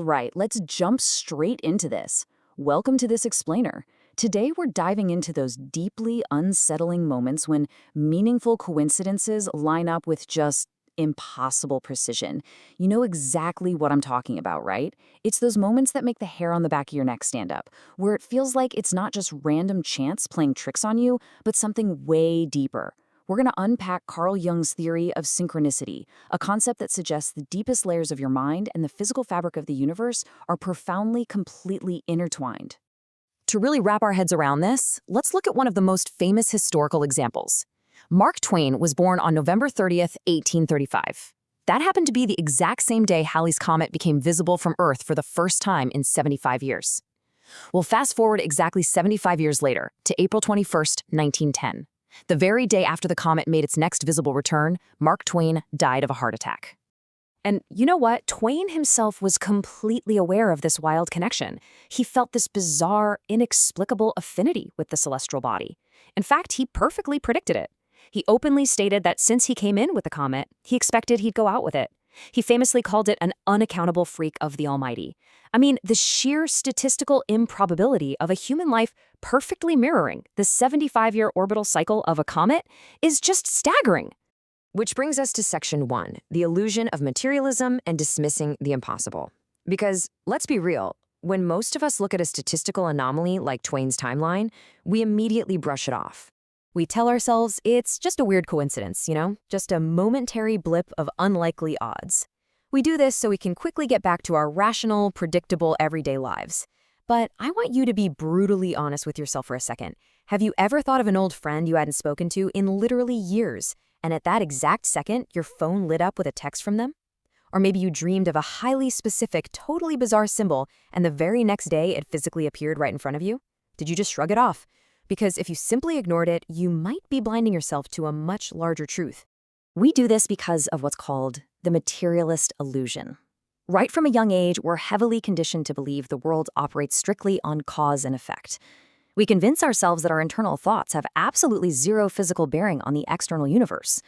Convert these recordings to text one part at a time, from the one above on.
right, let's jump straight into this. Welcome to This Explainer. Today we're diving into those deeply unsettling moments when meaningful coincidences line up with just impossible precision. You know exactly what I'm talking about, right? It's those moments that make the hair on the back of your neck stand up, where it feels like it's not just random chance playing tricks on you, but something way deeper. We're going to unpack Carl Jung's theory of synchronicity, a concept that suggests the deepest layers of your mind and the physical fabric of the universe are profoundly, completely intertwined. To really wrap our heads around this, let's look at one of the most famous historical examples. Mark Twain was born on November 30th, 1835. That happened to be the exact same day Halley's Comet became visible from Earth for the first time in 75 years. Well, fast forward exactly 75 years later, to April 21st, 1910. The very day after the comet made its next visible return, Mark Twain died of a heart attack. And you know what? Twain himself was completely aware of this wild connection. He felt this bizarre, inexplicable affinity with the celestial body. In fact, he perfectly predicted it. He openly stated that since he came in with the comet, he expected he'd go out with it. He famously called it an unaccountable freak of the Almighty. I mean, the sheer statistical improbability of a human life perfectly mirroring the 75-year orbital cycle of a comet is just staggering. Which brings us to Section 1, the illusion of materialism and dismissing the impossible. Because, let's be real, when most of us look at a statistical anomaly like Twain's timeline, we immediately brush it off. We tell ourselves it's just a weird coincidence, just a momentary blip of unlikely odds. We do this so we can quickly get back to our rational, predictable, everyday lives. But I want you to be brutally honest with yourself for a second. Have you ever thought of an old friend you hadn't spoken to in literally years, and at that exact second, your phone lit up with a text from them? Or maybe you dreamed of a highly specific, totally bizarre symbol, and the very next day it physically appeared right in front of you? Did you just shrug it off? Because if you simply ignored it, you might be blinding yourself to a much larger truth. We do this because of what's called the materialist illusion. Right from a young age, we're heavily conditioned to believe the world operates strictly on cause and effect. We convince ourselves that our internal thoughts have absolutely zero physical bearing on the external universe.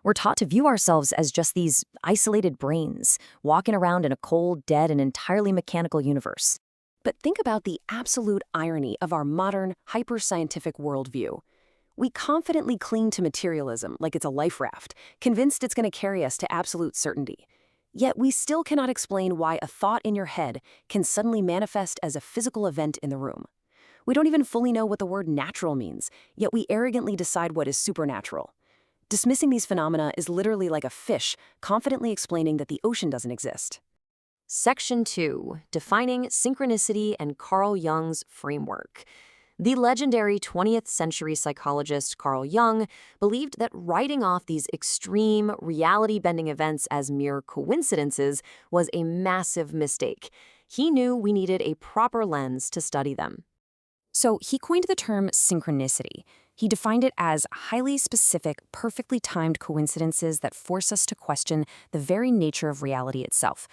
We're taught to view ourselves as just these isolated brains, walking around in a cold, dead, and entirely mechanical universe. But think about the absolute irony of our modern, hyper-scientific worldview. We confidently cling to materialism like it's a life raft, convinced it's going to carry us to absolute certainty. Yet we still cannot explain why a thought in your head can suddenly manifest as a physical event in the room. We don't even fully know what the word natural means, yet we arrogantly decide what is supernatural. Dismissing these phenomena is literally like a fish confidently explaining that the ocean doesn't exist. Section 2, Defining Synchronicity and Carl Jung's Framework. The legendary 20th century psychologist Carl Jung believed that writing off these extreme, reality-bending events as mere coincidences was a massive mistake. He knew we needed a proper lens to study them. So he coined the term synchronicity. He defined it as highly specific, perfectly timed coincidences that force us to question the very nature of reality itself.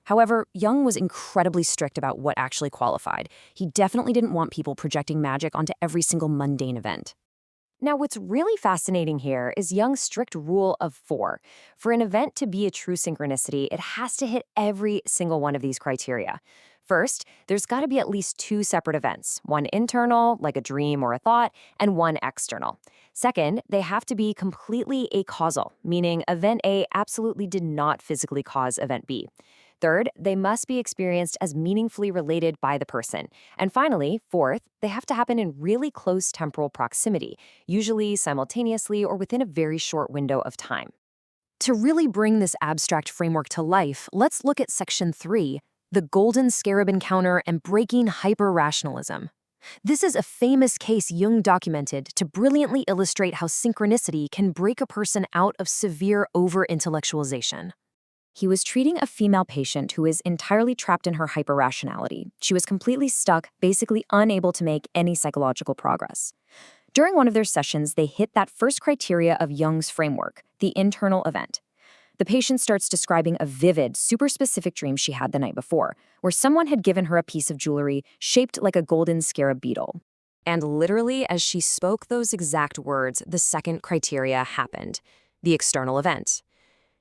However, Jung was incredibly strict about what actually qualified. He definitely didn't want people projecting magic onto every single mundane event. Now, what's really fascinating here is Jung's strict rule of 4. For an event to be a true synchronicity, it has to hit every single one of these criteria. First, there's got to be at least 2 separate events, one internal, like a dream or a thought, and one external. Second, they have to be completely acausal, meaning event A absolutely did not physically cause event B. Third, they must be experienced as meaningfully related by the person. And finally, fourth, they have to happen in really close temporal proximity, usually simultaneously or within a very short window of time. To really bring this abstract framework to life, let's look at Section 3, the Golden Scarab Encounter and Breaking Hyper-Rationalism. This is a famous case Jung documented to brilliantly illustrate how synchronicity can break a person out of severe over-intellectualization. He was treating a female patient who is entirely trapped in her hyperrationality. She was completely stuck, basically unable to make any psychological progress. During one of their sessions, they hit that first criteria of Jung's framework, the internal event. The patient starts describing a vivid, super specific dream she had the night before, where someone had given her a piece of jewelry shaped like a golden scarab beetle. And literally, as she spoke those exact words, the second criteria happened, the external event.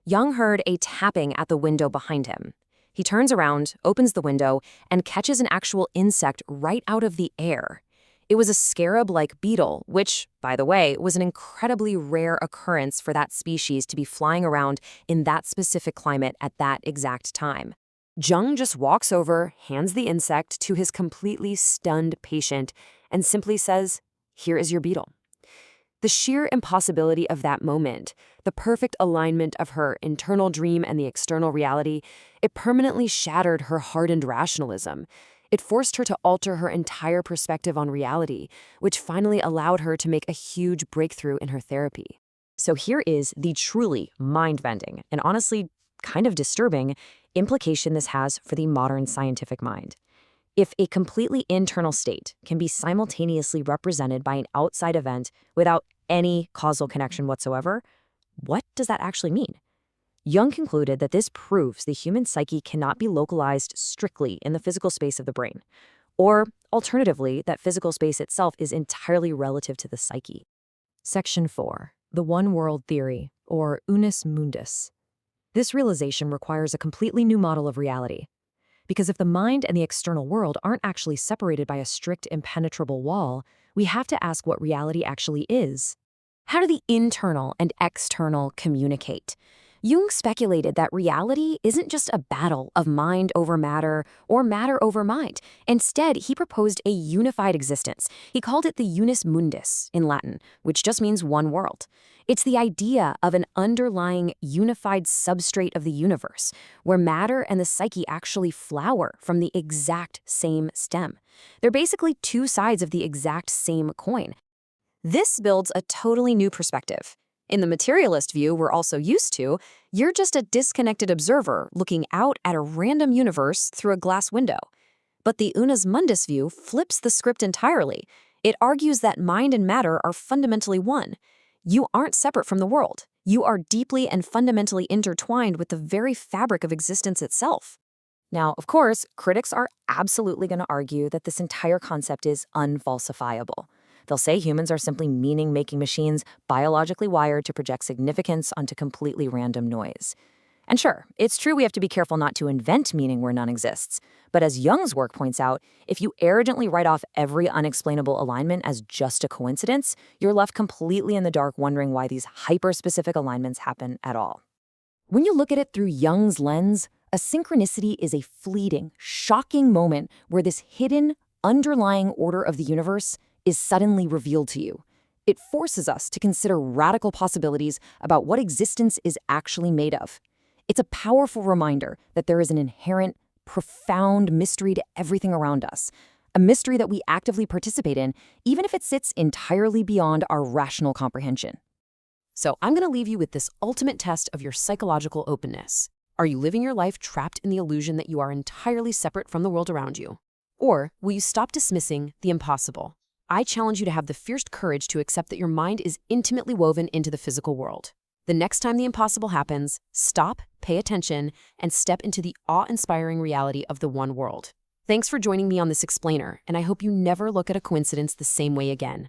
Jung heard a tapping at the window behind him. He turns around, opens the window, and catches an actual insect right out of the air. It was a scarab-like beetle, which, by the way, was an incredibly rare occurrence for that species to be flying around in that specific climate at that exact time. Jung just walks over, hands the insect to his completely stunned patient, and simply says, "Here is your beetle." The sheer impossibility of that moment, the perfect alignment of her internal dream and the external reality, it permanently shattered her hardened rationalism. It forced her to alter her entire perspective on reality, which finally allowed her to make a huge breakthrough in her therapy. So here is the truly mind-bending and honestly kind of disturbing implication this has for the modern scientific mind. If a completely internal state can be simultaneously represented by an outside event without any causal connection whatsoever, what does that actually mean? Jung concluded that this proves the human psyche cannot be localized strictly in the physical space of the brain, or alternatively, that physical space itself is entirely relative to the psyche. Section 4. The one-world theory, or Unus Mundus. This realization requires a completely new model of reality. Because if the mind and the external world aren't actually separated by a strict, impenetrable wall, we have to ask what reality actually is. How do the internal and external communicate? Jung speculated that reality isn't just a battle of mind over matter or matter over mind. Instead, he proposed a unified existence. He called it the Unus Mundus in Latin, which just means one world. It's the idea of an underlying unified substrate of the universe, where matter and the psyche actually flower from the exact same stem. They're basically two sides of the exact same coin. This builds a totally new perspective. In the materialist view we're also used to, you're just a disconnected observer looking out at a random universe through a glass window. But the Unus Mundus view flips the script entirely. It argues that mind and matter are fundamentally one. You aren't separate from the world. You are deeply and fundamentally intertwined with the very fabric of existence itself. Now, of course, critics are absolutely going to argue that this entire concept is unfalsifiable. They'll say humans are simply meaning-making machines biologically wired to project significance onto completely random noise. And sure, it's true we have to be careful not to invent meaning where none exists. But as Jung's work points out, if you arrogantly write off every unexplainable alignment as just a coincidence, you're left completely in the dark wondering why these hyper-specific alignments happen at all. When you look at it through Jung's lens, a synchronicity is a fleeting, shocking moment where this hidden, underlying order of the universe is suddenly revealed to you. It forces us to consider radical possibilities about what existence is actually made of. It's a powerful reminder that there is an inherent, profound mystery to everything around us, a mystery that we actively participate in, even if it sits entirely beyond our rational comprehension. So I'm going to leave you with this ultimate test of your psychological openness. Are you living your life trapped in the illusion that you are entirely separate from the world around you? Or will you stop dismissing the impossible? I challenge you to have the fierce courage to accept that your mind is intimately woven into the physical world. The next time the impossible happens, stop, pay attention, and step into the awe-inspiring reality of the one world. Thanks for joining me on this explainer, and I hope you never look at a coincidence the same way again.